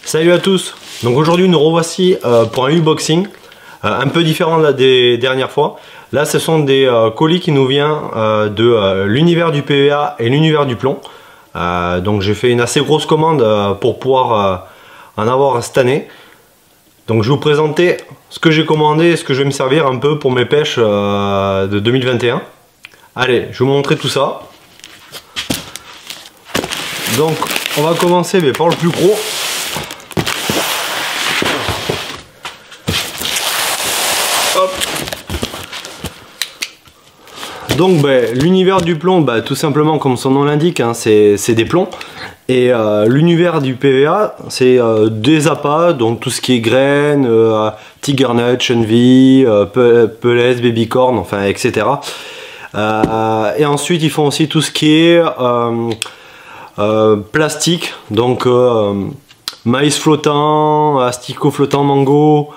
Salut à tous. Donc aujourd'hui nous revoici pour un unboxing un peu différent des dernières fois. Là ce sont des colis qui nous viennent de l'univers du PVA et l'univers du plomb. Donc j'ai fait une assez grosse commande pour pouvoir en avoir cette année. Donc je vais vous présenter ce que j'ai commandé et ce que je vais me servir un peu pour mes pêches de 2021. Allez, je vais vous montrer tout ça. Donc on va commencer par le plus gros. Hop. Donc l'univers du plomb, tout simplement comme son nom l'indique, hein, c'est des plombs. Et l'univers du PVA, c'est des appâts, donc tout ce qui est graines, tiger-nut, chenille, pelez, baby-corn, enfin etc. Et ensuite ils font aussi tout ce qui est plastique, donc maïs flottant, asticot flottant, mango,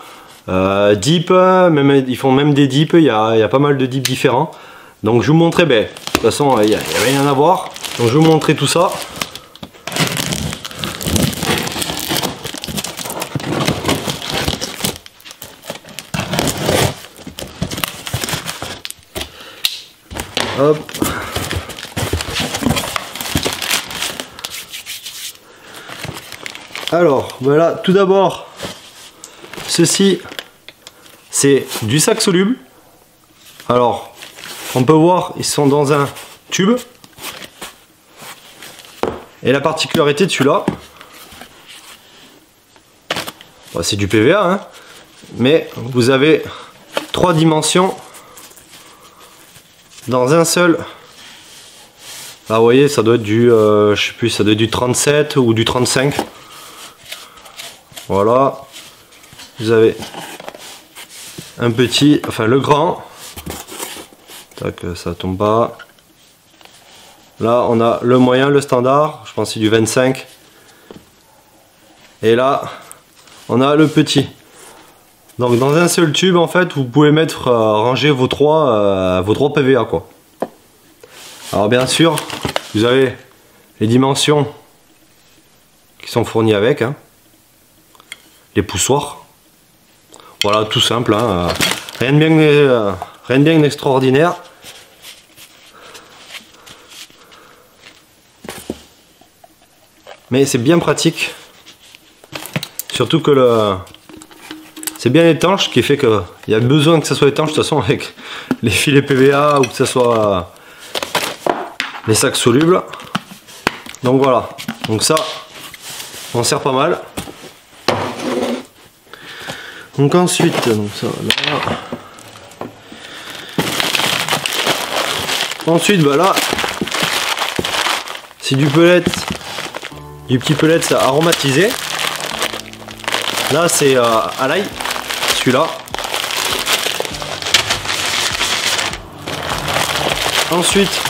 dip, même, ils font même des dips, il y a pas mal de dips différents. Donc je vais vous montrer, de toute façon il n'y a rien à voir, donc je vais vous montrer tout ça. Hop. Alors voilà, tout d'abord, ceci c'est du sac soluble. Alors on peut voir, ils sont dans un tube. Et la particularité de celui-là, c'est du PVA, hein, mais vous avez 3 dimensions dans un seul. Là vous voyez, ça doit être du je sais plus, ça doit être du 37 ou du 35. Voilà, vous avez un petit, enfin le grand. Tac, ça tombe pas. Là on a le moyen, le standard, je pense que c'est du 25. Et là on a le petit. Donc dans un seul tube en fait vous pouvez mettre ranger vos trois PVA quoi. Alors bien sûr vous avez les dimensions qui sont fournies avec, hein. Les poussoirs. Voilà, tout simple, hein. Rien de bien extraordinaire. Mais c'est bien pratique. Surtout que c'est bien étanche, ce qui fait qu'il y a besoin que ça soit étanche de toute façon avec les filets PVA ou que ce soit les sacs solubles. Donc voilà, donc ça on sert pas mal. Donc ensuite, donc ça, là. Ensuite là c'est du pellet, du petit pellet aromatisé. Là c'est à l'ail, celui-là. Ensuite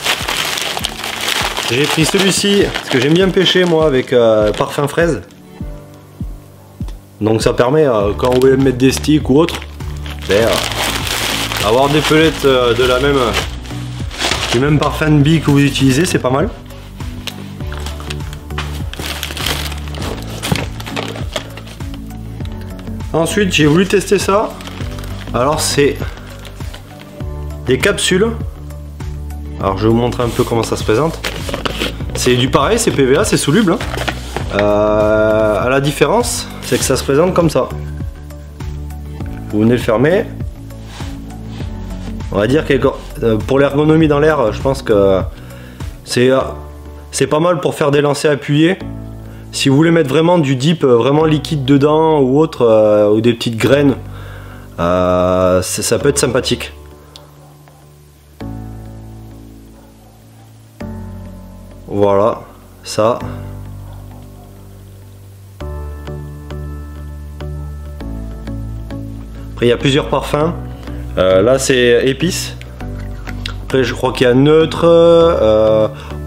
j'ai pris celui-ci parce que j'aime bien pêcher moi avec parfum fraise. Donc ça permet quand vous voulez mettre des sticks ou autre, avoir des pellets du même parfum de bille que vous utilisez, c'est pas mal. Ensuite j'ai voulu tester ça. Alors c'est des capsules. Alors je vais vous montrer un peu comment ça se présente. C'est du pareil, c'est PVA, c'est soluble, hein. À la différence c'est que ça se présente comme ça. Vous venez le fermer. On va dire que pour l'ergonomie dans l'air, je pense que c'est pas mal pour faire des lancers appuyés. Si vous voulez mettre vraiment du dip vraiment liquide dedans ou autre, ou des petites graines, ça peut être sympathique. Voilà, ça. Après il y a plusieurs parfums. Là c'est épices. Après je crois qu'il y a neutre.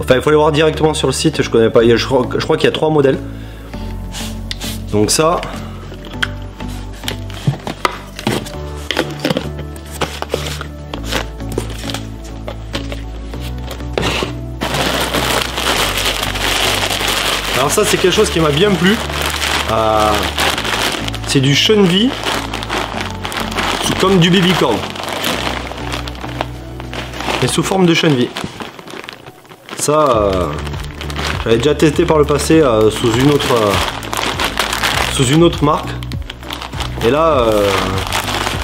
Enfin il faut aller voir directement sur le site, je connais pas. Je crois qu'il y a 3 modèles. Donc ça. Alors ça c'est quelque chose qui m'a bien plu. c'est du Shunvi comme du babycorn. Et sous forme de Shunvi. Ça, j'avais déjà testé par le passé sous une autre marque. Et là,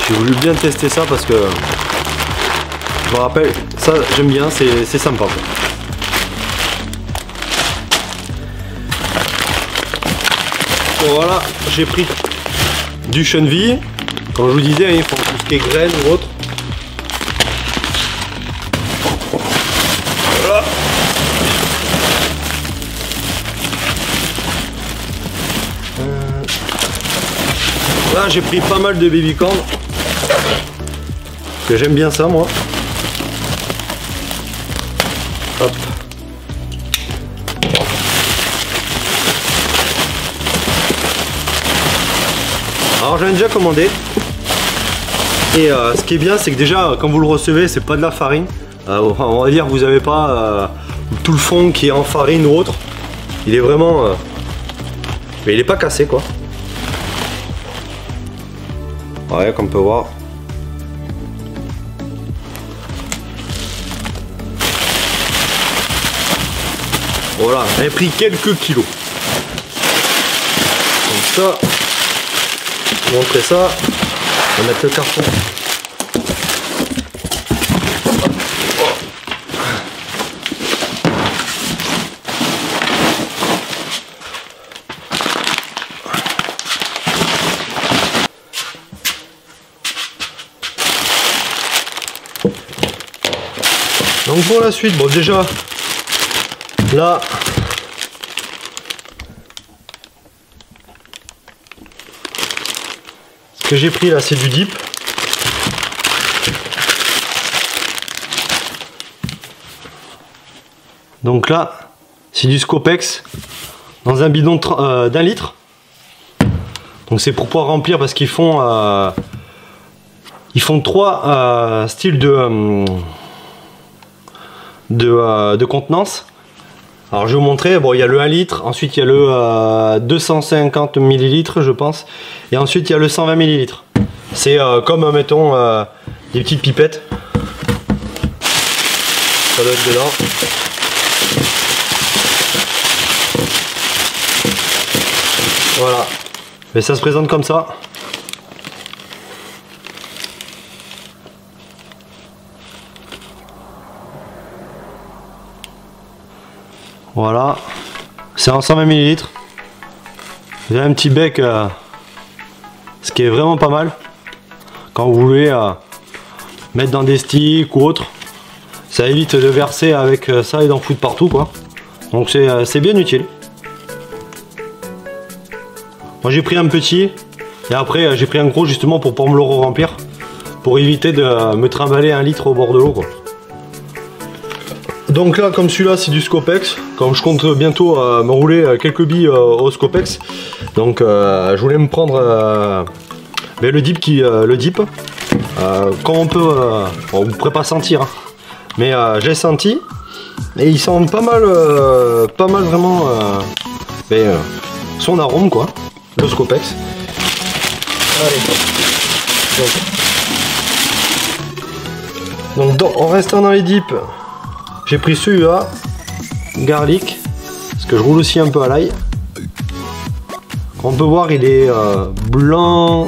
j'ai voulu bien tester ça parce que je me rappelle, ça j'aime bien, c'est sympa quoi. Bon, voilà, j'ai pris du Shunvi. Comme je vous disais, ils font tout ce qui est graines ou autre. Voilà. Là j'ai pris pas mal de babycorn. Que j'aime bien ça moi. Hop. Alors j'en ai déjà commandé. Et ce qui est bien, c'est que déjà quand vous le recevez, c'est pas de la farine. On va dire que vous n'avez pas tout le fond qui est en farine ou autre. Il est vraiment... mais il est pas cassé quoi. Ouais, comme on peut voir. Voilà, j'avais pris quelques kilos. Donc ça, je vais montrer ça. On va mettre le carton. Donc pour la suite, bon déjà, là, ce que j'ai pris là, c'est du dip. Donc là, c'est du Scopex dans un bidon d'1 litre. Donc c'est pour pouvoir remplir parce qu'ils font 3 styles de contenance. Alors je vais vous montrer, bon il y a le 1 litre, ensuite il y a le 250 ml je pense, et ensuite il y a le 120 ml. C'est comme mettons des petites pipettes. Ça doit être dedans. Voilà, mais ça se présente comme ça. Voilà, c'est en 120 ml. Vous avez un petit bec, ce qui est vraiment pas mal quand vous voulez mettre dans des sticks ou autre. Ça évite de verser avec ça et d'en foutre partout quoi. Donc c'est bien utile. Moi j'ai pris un petit et après j'ai pris un gros justement pour pouvoir me le remplir, pour éviter de me trimballer 1 litre au bord de l'eau quoi. Donc là, comme celui-là, c'est du Scopex. Comme je compte bientôt me rouler quelques billes au Scopex, donc je voulais me prendre le dip quand on peut, bon, vous ne pourrez pas sentir, hein, mais j'ai senti et il sent pas mal vraiment son arôme quoi, le Scopex. Allez. Donc en restant dans les dips, j'ai pris celui-là, garlic, parce que je roule aussi un peu à l'ail. On peut voir, il est blanc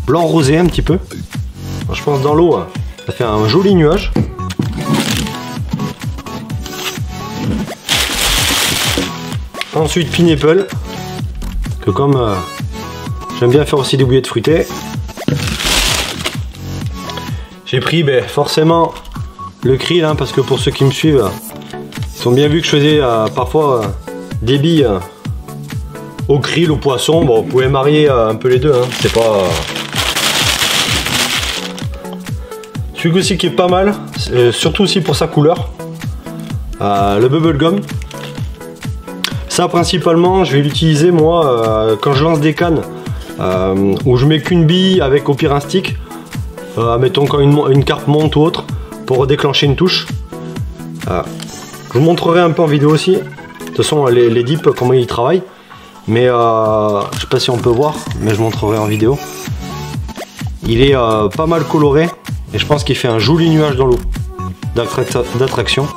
rosé un petit peu. Alors, je pense dans l'eau, ça fait un joli nuage. Ensuite pineapple, que comme j'aime bien faire aussi des bouillettes fruitées. J'ai pris forcément le krill, hein, parce que pour ceux qui me suivent, ils ont bien vu que je faisais parfois des billes au krill, au poisson. Bon, vous pouvez marier un peu les deux, hein, c'est pas... Celui aussi qui est pas mal, surtout aussi pour sa couleur, le bubblegum. Ça principalement, je vais l'utiliser moi quand je lance des cannes où je mets qu'une bille avec au pire un stick. Mettons quand une carpe monte ou autre, pour déclencher une touche. Je vous montrerai un peu en vidéo aussi. toute façon les dips comment ils travaillent. Mais je sais pas si on peut voir, mais je montrerai en vidéo. Il est pas mal coloré et je pense qu'il fait un joli nuage dans l'eau d'attraction.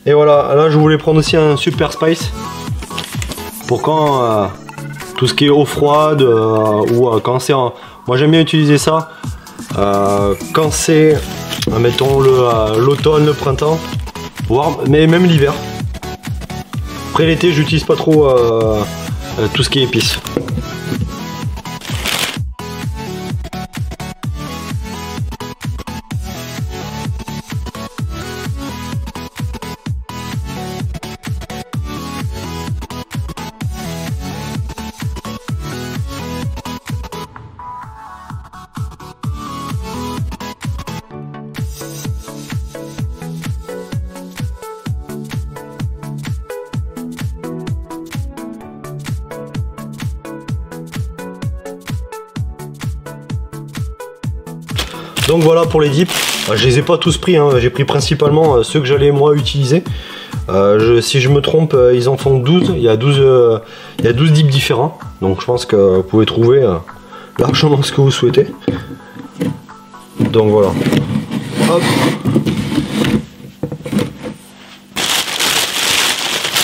Et voilà, là je voulais prendre aussi un Super Spice pour quand tout ce qui est eau froide ou quand c'est moi j'aime bien utiliser ça quand c'est mettons l'automne, le printemps, voire mais même l'hiver. Après l'été j'utilise pas trop tout ce qui est épices. Donc voilà pour les dips, je les ai pas tous pris, hein. J'ai pris principalement ceux que j'allais moi utiliser. Si je me trompe, ils en font 12, il y a 12 dips différents. Donc je pense que vous pouvez trouver largement ce que vous souhaitez. Donc voilà. Hop.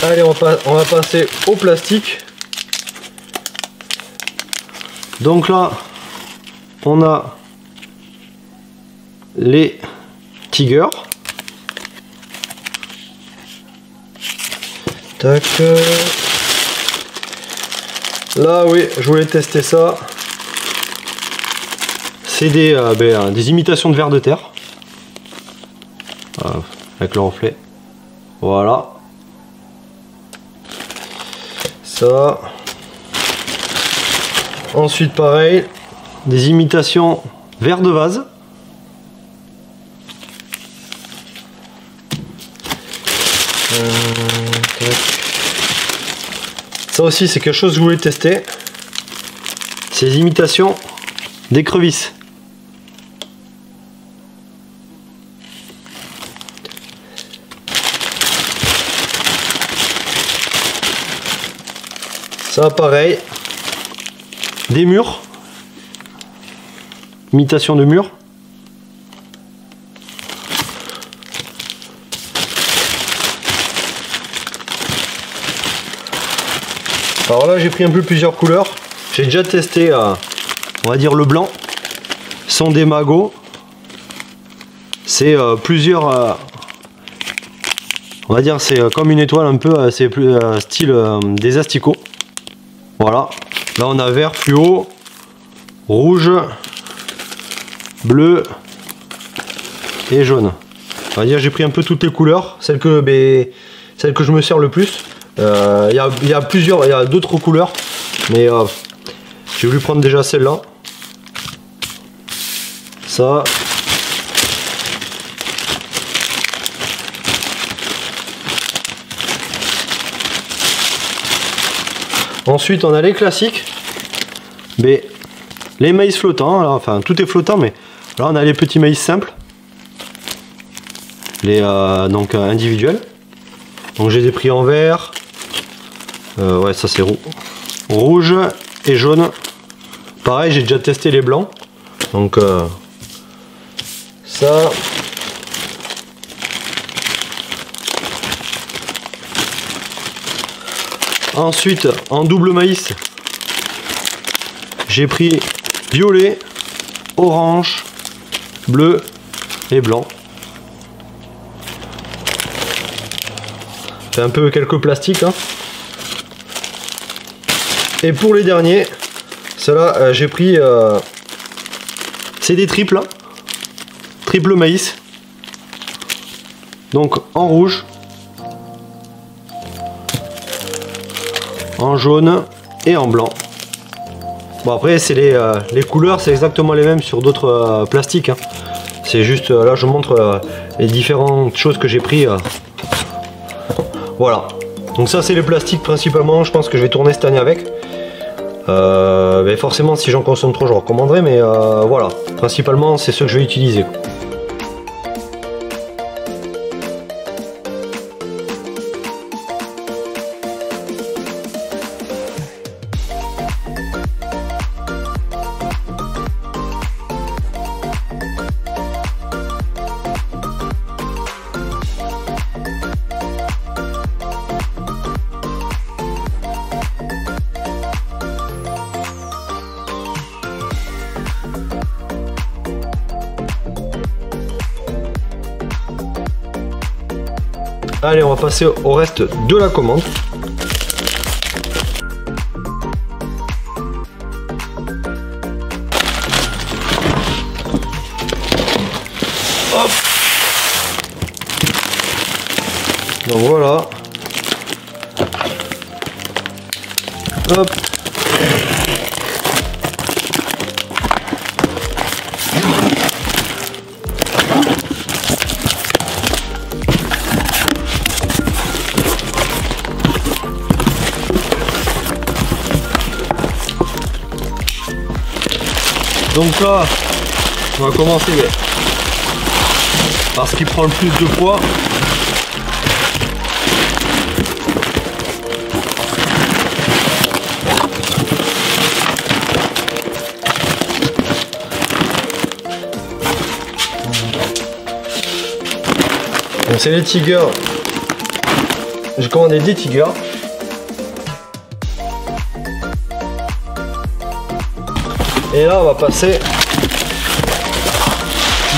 Allez, on va passer au plastique. Donc là, on a les Tiger. Tac. Là, oui, je voulais tester ça. C'est des imitations de vers de terre. Avec le reflet. Voilà. Ça. Ensuite, pareil. Des imitations vers de vase. Ça aussi c'est quelque chose que je voulais tester. C'est les imitations d'écrevisses. Ça pareil. Des murs. Imitation de murs. Alors là j'ai pris un peu plusieurs couleurs. J'ai déjà testé on va dire le blanc. Sont des magots. C'est plusieurs on va dire c'est comme une étoile un peu, c'est plus style des asticots. Voilà. Là on a vert fluo, rouge, bleu et jaune. On va dire j'ai pris un peu toutes les couleurs, celles que je me sers le plus. Il y a d'autres couleurs, mais j'ai voulu prendre déjà celle-là. Ça. Ensuite, on a les classiques. Mais les maïs flottants, là, enfin tout est flottant, mais là on a les petits maïs simples. Les donc individuels. Donc je les ai pris en vert. Ouais, ça c'est rouge et jaune. Pareil, j'ai déjà testé les blancs. Donc ça. Ensuite, en double maïs, j'ai pris violet, orange, bleu et blanc. C'est un peu quelques plastiques, hein. Et pour les derniers, ceux-là, j'ai pris c'est des triples, hein. Triple maïs. Donc en rouge, en jaune et en blanc. Bon après c'est les couleurs, c'est exactement les mêmes sur d'autres plastiques, hein. C'est juste là je montre les différentes choses que j'ai pris. Voilà. Donc ça c'est les plastiques principalement, je pense que je vais tourner cette année avec. Mais forcément si j'en consomme trop je recommanderais, mais voilà. Principalement c'est ce que je vais utiliser. Allez, on va passer au reste de la commande. Hop. Donc voilà. Hop. Donc là, on va commencer par ce qui prend le plus de poids. Donc c'est les Tigers. J'ai commandé des Tigers. Et là on va passer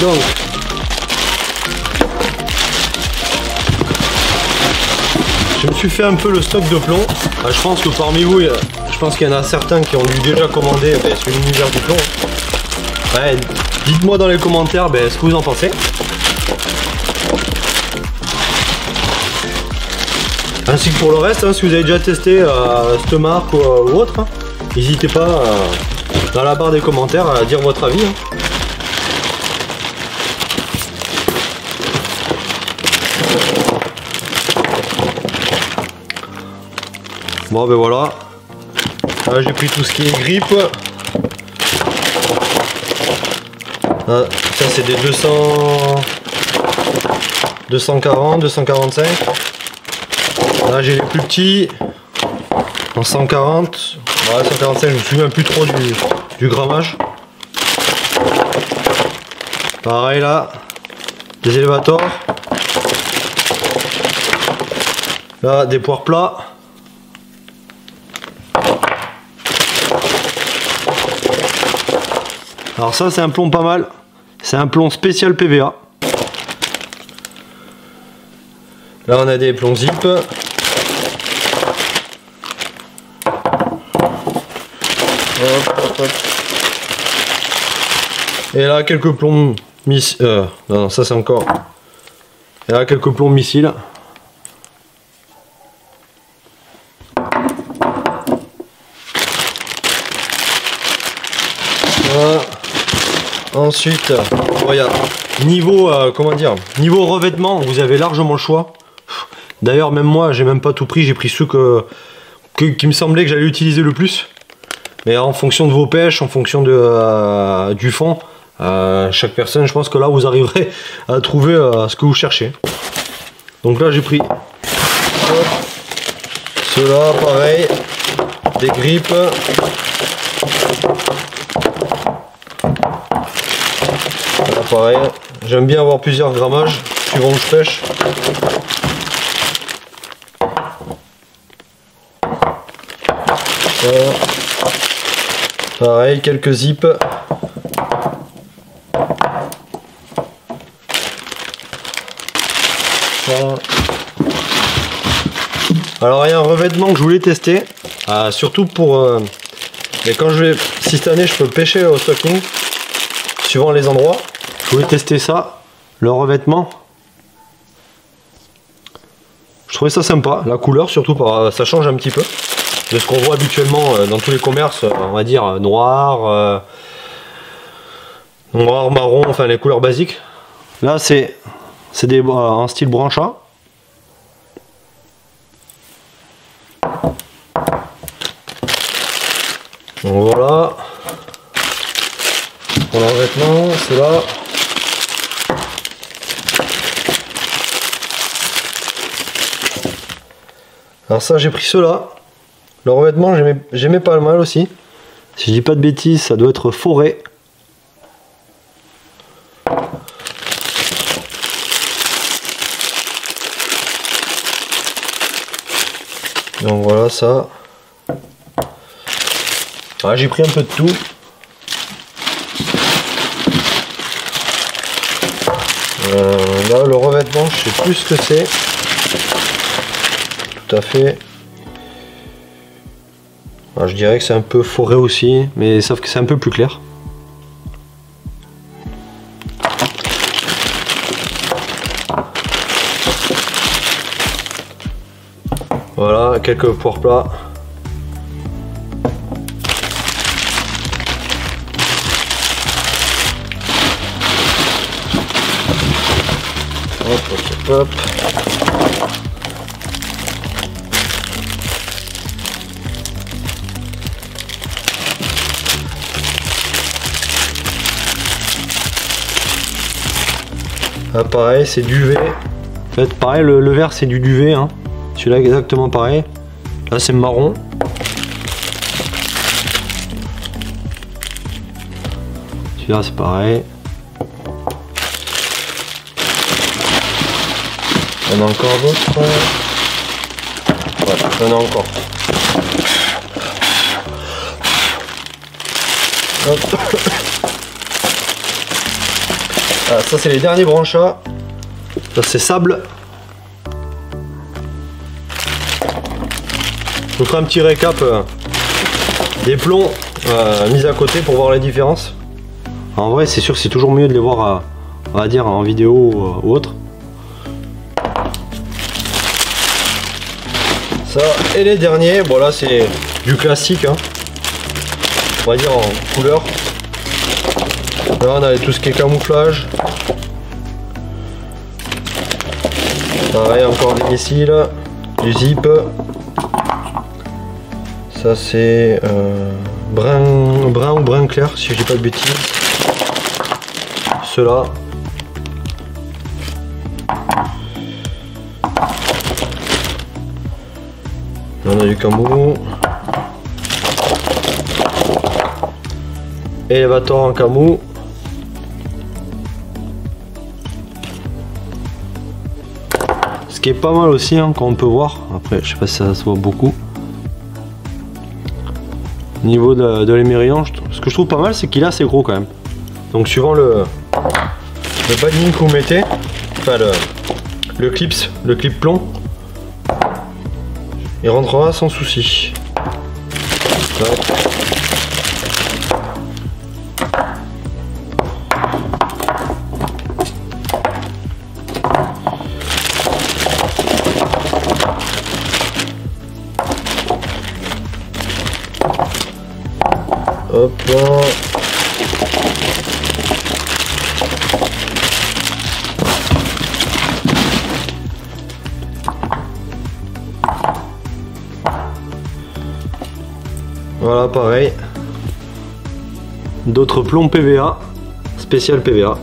donc je me suis fait un peu le stock de plomb. Je pense que parmi vous, je pense qu'il y en a certains qui ont dû déjà commander sur l'univers du plomb. Ouais, dites-moi dans les commentaires ce que vous en pensez. Ainsi que pour le reste, si vous avez déjà testé cette marque ou autre, n'hésitez pas dans la barre des commentaires à dire votre avis. Bon ben voilà. Là j'ai pris tout ce qui est grippe. Ça c'est des 240, 245. Là j'ai les plus petits. En 140. Ouais, 145, je me souviens plus trop du grammage. Pareil là, des élévateurs. Là, des poires plats. Alors ça, c'est un plomb pas mal. C'est un plomb spécial PVA. Là, on a des plombs zip. Hop, hop, hop. Et là quelques plombs missiles. Non, ça c'est encore. Et là quelques plombs missiles. Voilà. Ensuite, regarde. Niveau comment dire, niveau revêtement, vous avez largement le choix. D'ailleurs même moi j'ai même pas tout pris, j'ai pris ceux qui me semblait que j'allais utiliser le plus. Mais en fonction de vos pêches, en fonction du fond, chaque personne, je pense que là vous arriverez à trouver ce que vous cherchez. Donc là j'ai pris ceux-là, pareil, des grippes. Là, pareil, j'aime bien avoir plusieurs grammages suivant où je pêche. Pareil, quelques zips. Voilà. Alors il y a un revêtement que je voulais tester, surtout pour mais quand si cette année je peux pêcher au stocking, suivant les endroits, je voulais tester ça, le revêtement. Je trouvais ça sympa, la couleur surtout, ça change un petit peu de ce qu'on voit habituellement dans tous les commerces, on va dire noir, marron, enfin les couleurs basiques. Là c'est des en style branchat. Donc voilà. Pour le revêtement, c'est là. Alors ça j'ai pris ceux-là. Le revêtement j'aimais pas mal aussi. Si je dis pas de bêtises, ça doit être forêt. Donc voilà ça. Ah, j'ai pris un peu de tout. Là le revêtement je sais plus ce que c'est. Tout à fait. Alors, je dirais que c'est un peu forêt aussi, mais sauf que c'est un peu plus clair. Voilà, quelques poires plats. Hop, hop, hop. Ah, pareil, c'est duvet. En fait, pareil, le vert c'est du duvet. Hein. Celui-là exactement pareil. Là c'est marron. Celui-là c'est pareil. Il y en a encore d'autres. Ouais, il y en a encore. Hop. Ah, ça c'est les derniers branchats. Ça c'est sable. Je vous ferai un petit récap des plombs mis à côté pour voir la différence. En vrai c'est sûr que c'est toujours mieux de les voir on va dire en vidéo ou autre. Ça et les derniers, bon là c'est du classique hein. On va dire en couleur. Là on a tout ce qui est camouflage. Pareil, encore des missiles, du zip. Ça c'est brun ou brun clair si je dis pas de bêtises. Ceux-là. On a du camo. Elevator en camo. Ce qui est pas mal aussi hein, quand on peut voir. Après je sais pas si ça se voit beaucoup. Au niveau de l'émerillon, ce que je trouve pas mal c'est qu'il est assez gros quand même. Donc suivant le badging que vous mettez, enfin le clip plomb, il rentrera sans souci. Hop là. Voilà pareil. D'autres plombs PVA. Spécial PVA.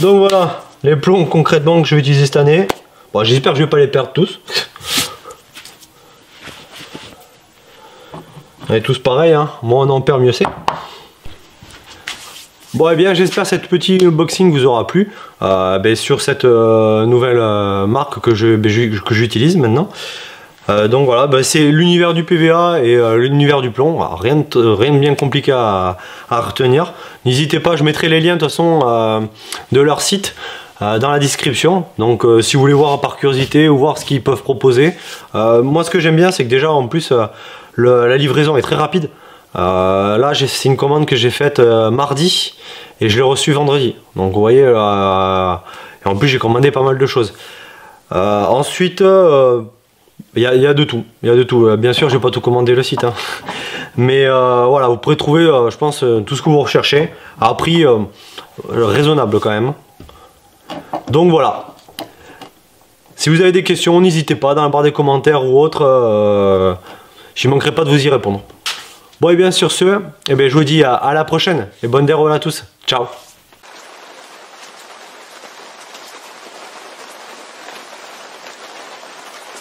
Donc voilà les plombs concrètement que je vais utiliser cette année. Bon, j'espère que je vais pas les perdre tous. On est tous pareils, hein. Moins on en perd mieux c'est. Bon et bien j'espère que cette petit unboxing vous aura plu sur cette nouvelle marque que j'utilise maintenant. Donc voilà, c'est l'univers du PVA et l'univers du plomb. Alors, rien de bien compliqué à retenir. N'hésitez pas, je mettrai les liens de toute façon de leur site dans la description. Donc si vous voulez voir par curiosité ou voir ce qu'ils peuvent proposer. Moi ce que j'aime bien c'est que déjà en plus la livraison est très rapide. Là c'est une commande que j'ai faite mardi et je l'ai reçue vendredi. Donc vous voyez, et en plus j'ai commandé pas mal de choses. Ensuite il y a de tout. Bien sûr je vais pas tout commander le site. Hein. Mais voilà, vous pourrez trouver, je pense, tout ce que vous recherchez à un prix raisonnable quand même. Donc voilà. Si vous avez des questions, n'hésitez pas dans la barre des commentaires ou autre. Je ne manquerai pas de vous y répondre. Bon et bien sur ce, je vous dis à la prochaine et bonne déroule à tous. Ciao.